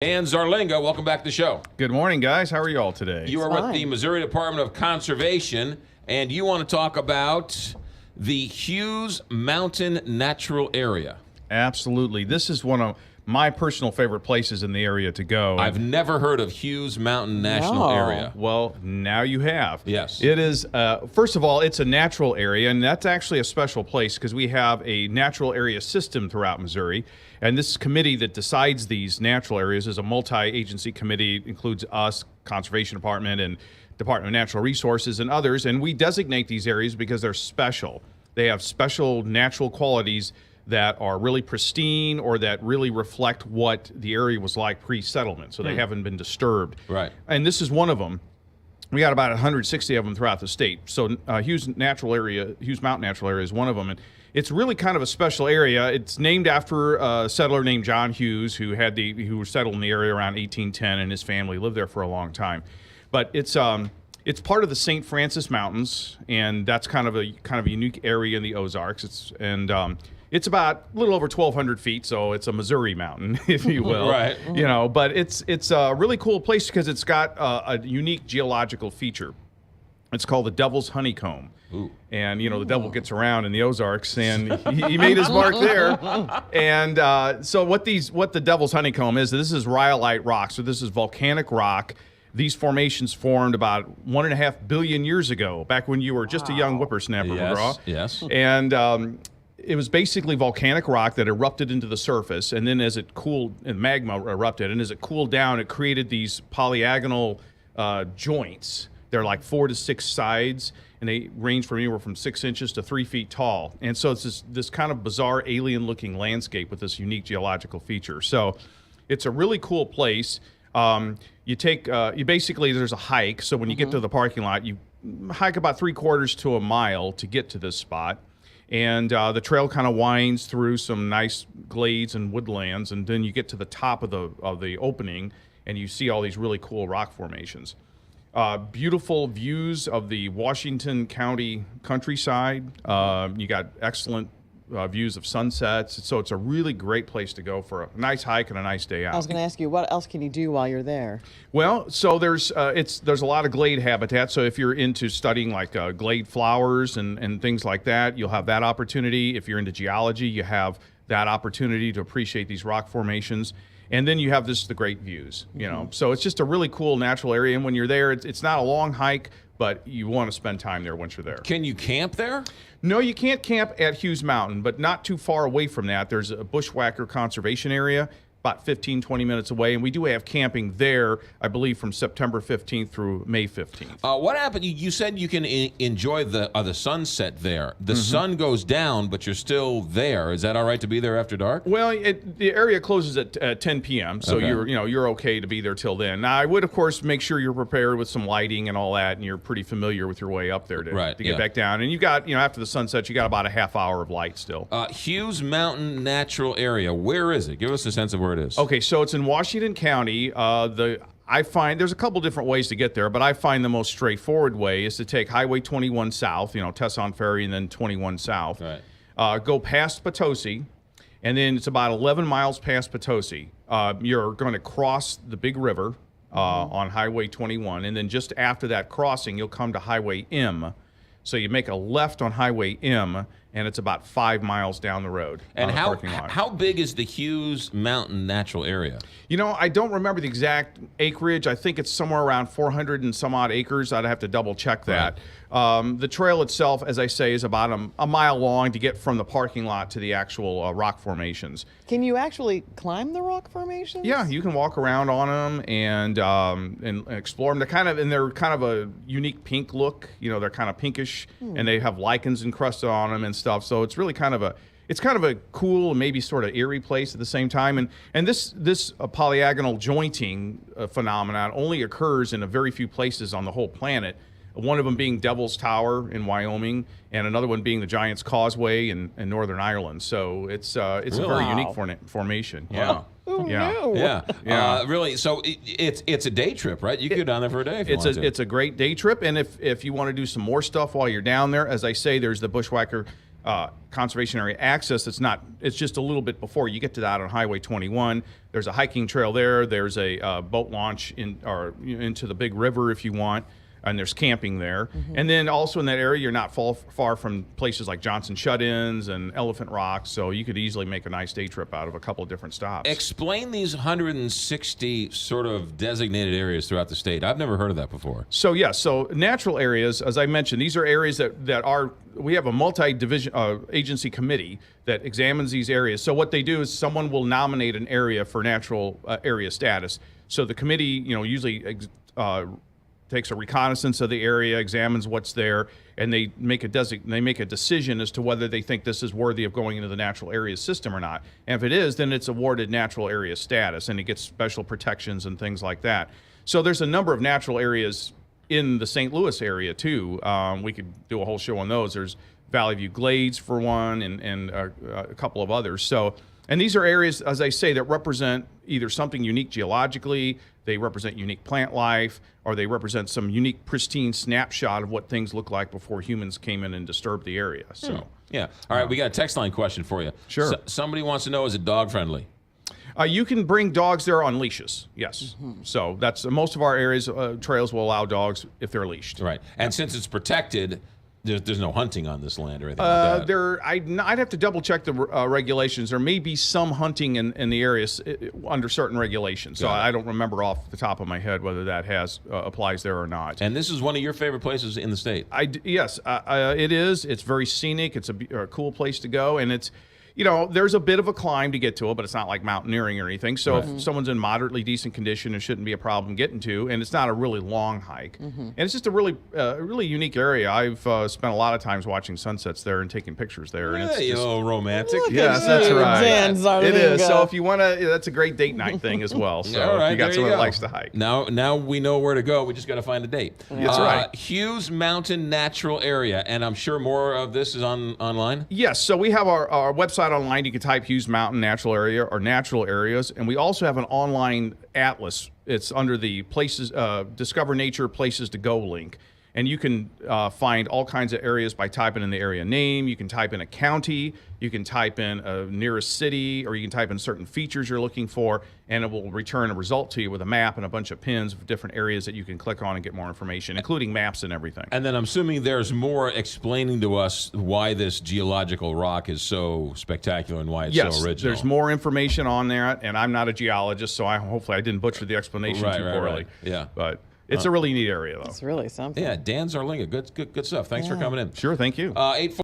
And Zarlinga, welcome back to the show. Good morning, guys. How are you all today? You are with the Missouri Department of Conservation, and you want to talk about the Hughes Mountain Natural Area. Absolutely. This is one of my personal favorite places in the area to go. I've never heard of Hughes Mountain National Area. Well, now you have. Yes. It is, first of all, it's a natural area, and that's actually a special place because we have a natural area system throughout Missouri. And this committee that decides these natural areas is a multi-agency committee. It includes us, Conservation Department, and Department of Natural Resources, and others. And we designate these areas because they're special. They have special natural qualities that are really pristine or that really reflect what the area was like pre-settlement. So they haven't been disturbed. Right. And this is one of them. We got about 160 of them throughout the state. So Hughes Mountain Natural Area is one of them. And it's really kind of a special area. It's named after a settler named John Hughes, who settled in the area around 1810, and his family lived there for a long time. But it's part of the St. Francis Mountains, and that's kind of a unique area in the Ozarks. It's about a little over 1,200 feet, so it's a Missouri mountain, if you will. Right. You know, but it's a really cool place because it's got a unique geological feature. It's called the Devil's Honeycomb. Ooh. And, you know, the devil gets around in the Ozarks, and he made his mark there. And so what the Devil's Honeycomb is, this is rhyolite rock. So this is volcanic rock. These formations formed about 1.5 billion years ago, back when you were just a young whippersnapper, McGraw. Yes. And it was basically volcanic rock that erupted into the surface, and then as it cooled, and magma erupted, and as it cooled down, it created these polyagonal joints. They're like 4 to 6 sides, and they range from anywhere from 6 inches to 3 feet tall. And so it's this kind of bizarre alien-looking landscape with this unique geological feature. So it's a really cool place. You basically, there's a hike. So when you get to the parking lot, you hike about 3/4 to a mile to get to this spot. And the trail kind of winds through some nice glades and woodlands, and then you get to the top of the opening, and you see all these really cool rock formations. Beautiful views of the Washington County countryside. You got excellent views of sunsets. So it's a really great place to go for a nice hike and a nice day out. I was going to ask you, what else can you do while you're there? Well, so there's a lot of glade habitat. So if you're into studying like glade flowers and things like that, you'll have that opportunity. If you're into geology, you have that opportunity to appreciate these rock formations. And then you have the great views, you know. So it's just a really cool natural area. And when you're there, it's not a long hike, but you want to spend time there once you're there. Can you camp there? No, you can't camp at Hughes Mountain, but not too far away from that. There's a Bushwacker conservation area about 15, 20 minutes away, and we do have camping there, I believe, from September 15th through May 15th. What happened? You said you can enjoy the sunset there. The sun goes down, but you're still there. Is that all right to be there after dark? Well, the area closes at 10 p.m., so you're okay to be there till then. Now, I would, of course, make sure you're prepared with some lighting and all that, and you're pretty familiar with your way up there to get back down. And you got, after the sunset, you got about a half hour of light still. Hughes Mountain Natural Area. Where is it? Give us a sense of where it is. Okay, so it's in Washington County. I find there's a couple different ways to get there, but I find the most straightforward way is to take Highway 21 south, Tesson Ferry, and then 21 south. Right. Go past Potosi, and then it's about 11 miles past Potosi. You're going to cross the big river on Highway 21, and then just after that crossing, you'll come to Highway M. So you make a left on Highway M, and it's about 5 miles down the road. And how big is the Hughes Mountain Natural Area? I don't remember the exact acreage. I think it's somewhere around 400 and some odd acres. I'd have to double check that. Right. The trail itself, as I say, is about a mile long to get from the parking lot to the actual rock formations. Can you actually climb the rock formations? Yeah, you can walk around on them and explore them. They're kind of a unique pink look. They're kind of pinkish, and they have lichens encrusted on them and stuff. So it's really kind of a cool and maybe sort of eerie place at the same time. And this polyagonal jointing phenomenon only occurs in a very few places on the whole planet. One of them being Devil's Tower in Wyoming, and another one being the Giant's Causeway in Northern Ireland. So it's a very unique formation. Yeah. Oh, yeah. no. Yeah. Really. So it's a day trip, right? You could go down there for a day if you want to. It's a great day trip, and if you want to do some more stuff while you're down there, as I say, there's the Bushwacker conservation area access. It's just a little bit before you get to that on Highway 21. There's a hiking trail there. There's a boat launch into the big river if you want. And there's camping there. And then also in that area, you're not far from places like Johnson Shut-ins and Elephant Rock, so you could easily make a nice day trip out of a couple of different stops. Explain these 160 sort of designated areas throughout the state. I've never heard of that before. So so natural areas, as I mentioned, these are areas that are, we have a multi-division agency committee that examines these areas. So what they do is someone will nominate an area for natural area status. So the committee, usually takes a reconnaissance of the area, examines what's there, and they make a decision as to whether they think this is worthy of going into the natural area system or not. And if it is, then it's awarded natural area status, and it gets special protections and things like that. So there's a number of natural areas in the St. Louis area too. We could do a whole show on those. There's Valley View Glades for one, and a couple of others. So, and these are areas, as I say, that represent either something unique geologically, they represent unique plant life, or they represent some unique pristine snapshot of what things look like before humans came in and disturbed the area. So, yeah. All right, we got a text line question for you. Sure. Somebody wants to know, is it dog friendly? You can bring dogs there on leashes, yes. So that's most of our areas, trails will allow dogs if they're leashed. Right. And since it's protected, there's no hunting on this land or anything like that. I'd have to double check the regulations. There may be some hunting in the areas under certain regulations. So I don't remember off the top of my head whether that applies there or not. And this is one of your favorite places in the state. Yes, it is. It's very scenic. It's a cool place to go, and it's. There's a bit of a climb to get to it, but it's not like mountaineering or anything. So if someone's in moderately decent condition, it shouldn't be a problem getting to. And it's not a really long hike. And it's just a really unique area. I've spent a lot of times watching sunsets there and taking pictures there. And it's just, romantic. Yes, that's right. It is. Zarlinga. So if you want to, that's a great date night thing as well. So All right, if you got there someone you that go. likes to hike. Now we know where to go. We just got to find a date. That's right. Hughes Mountain Natural Area, and I'm sure more of this is online. Yes, so we have our website online. You can type Hughes Mountain Natural Area or Natural Areas, and we also have an online atlas. It's under the places, Discover Nature Places to Go link. And you can find all kinds of areas by typing in the area name. You can type in a county. You can type in a nearest city, or you can type in certain features you're looking for, and it will return a result to you with a map and a bunch of pins of different areas that you can click on and get more information, including maps and everything. And then I'm assuming there's more explaining to us why this geological rock is so spectacular and why it's so original. Yes, there's more information on there, and I'm not a geologist, so hopefully I didn't butcher the explanation too poorly. Right. Yeah. But it's a really neat area, though. It's really something. Yeah, Dan Zarlinga, good stuff. Thanks for coming in. Sure, thank you. 8